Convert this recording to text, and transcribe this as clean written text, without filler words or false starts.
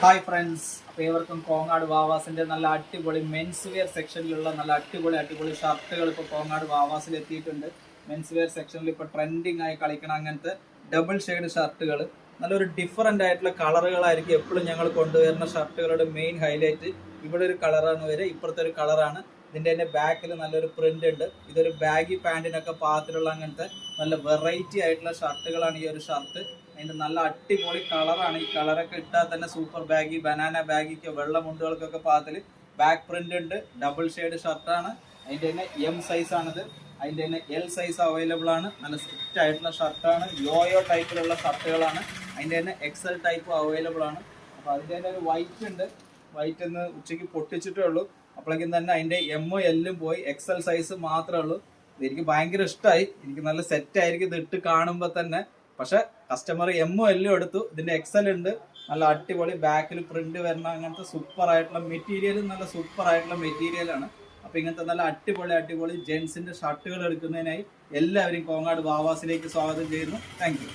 Hi friends, അപ്പോൾ ഏവർക്കും കോങ്ങാട് വാവാസിൻ്റെ നല്ല അടിപൊളി മെൻസ് വെയർ സെക്ഷനിലുള്ള നല്ല അടിപൊളി ഷർട്ടുകൾ ഇപ്പോൾ കോങ്ങാട് വാവാസിൽ എത്തിയിട്ടുണ്ട്. മെൻസ് വെയർ സെക്ഷനിൽ ഇപ്പോൾ ട്രെൻഡിങ് ആയി കളിക്കണം അങ്ങനത്തെ ഡബിൾ ഷെയ്ഡ് ഷർട്ടുകൾ, നല്ലൊരു ഡിഫറൻ്റ് ആയിട്ടുള്ള കളറുകളായിരിക്കും എപ്പോഴും ഞങ്ങൾ കൊണ്ടുവരുന്ന ഷർട്ടുകളുടെ മെയിൻ ഹൈലൈറ്റ്. ഇവിടെ ഒരു കളറാണ് വരെ, ഇപ്പുറത്തെ ഒരു കളറാണ്. ഇതിൻ്റെ തന്നെ ബാക്കിൽ നല്ലൊരു പ്രിന്റ് ഉണ്ട്. ഇതൊരു ബാഗി പാൻറ്റിനൊക്കെ പാകത്തിലുള്ള അങ്ങനത്തെ നല്ല വെറൈറ്റി ആയിട്ടുള്ള ഷർട്ടുകളാണ് ഈ ഒരു ഷർട്ട്. അതിൻ്റെ നല്ല അടിപൊളി കളറാണ്. ഈ കളറൊക്കെ ഇട്ടാൽ തന്നെ സൂപ്പർ ബാഗി, ബനാന ബാഗിക്കോ വെള്ള മുണ്ടുകൾക്കൊക്കെ പാകത്തിൽ ബാക്ക് പ്രിന്റ് ഉണ്ട്. ഡബിൾ ഷെയ്ഡ് ഷർട്ടാണ്. അതിൻ്റെ തന്നെ എം സൈസ് ആണിത്. അതിൻ്റെ തന്നെ എൽ സൈസ് അവൈലബിൾ ആണ്. നല്ല സ്ട്രിക്റ്റ് ആയിട്ടുള്ള ഷർട്ടാണ്. യോയോ ടൈപ്പിലുള്ള ഷർട്ടുകളാണ്. അതിൻ്റെ തന്നെ എക്സൽ ടൈപ്പ് അവൈലബിൾ ആണ്. അപ്പോൾ അതിൻ്റെ തന്നെ ഒരു വൈറ്റ് ഉണ്ട്. വൈറ്റ് എന്ന് ഉച്ചയ്ക്ക് പൊട്ടിച്ചിട്ടേ ഉള്ളൂ. അപ്പോഴേക്കും തന്നെ അതിൻ്റെ എമ്മും എല്ലും പോയി, എക്സൽ സൈസ് മാത്രമേ ഉള്ളൂ. എനിക്ക് ഭയങ്കര ഇഷ്ടമായി. എനിക്ക് നല്ല സെറ്റായിരിക്കും ഇത് ഇട്ട് കാണുമ്പോൾ തന്നെ. പക്ഷെ കസ്റ്റമർ എമ്മും എല്ലും എടുത്തു. ഇതിൻ്റെ എക്സൽ ഉണ്ട്. നല്ല അടിപൊളി ബാക്കിൽ പ്രിന്റ് വരുന്ന അങ്ങനത്തെ സൂപ്പർ ആയിട്ടുള്ള മെറ്റീരിയലും നല്ല സൂപ്പർ ആയിട്ടുള്ള മെറ്റീരിയലാണ്. അപ്പോൾ ഇങ്ങനത്തെ നല്ല അടിപൊളി ജെൻസിൻ്റെ ഷർട്ടുകൾ എടുക്കുന്നതിനായി എല്ലാവരും കോങ്ങാട് വാവാസിലേക്ക് സ്വാഗതം ചെയ്യുന്നു. Thank you.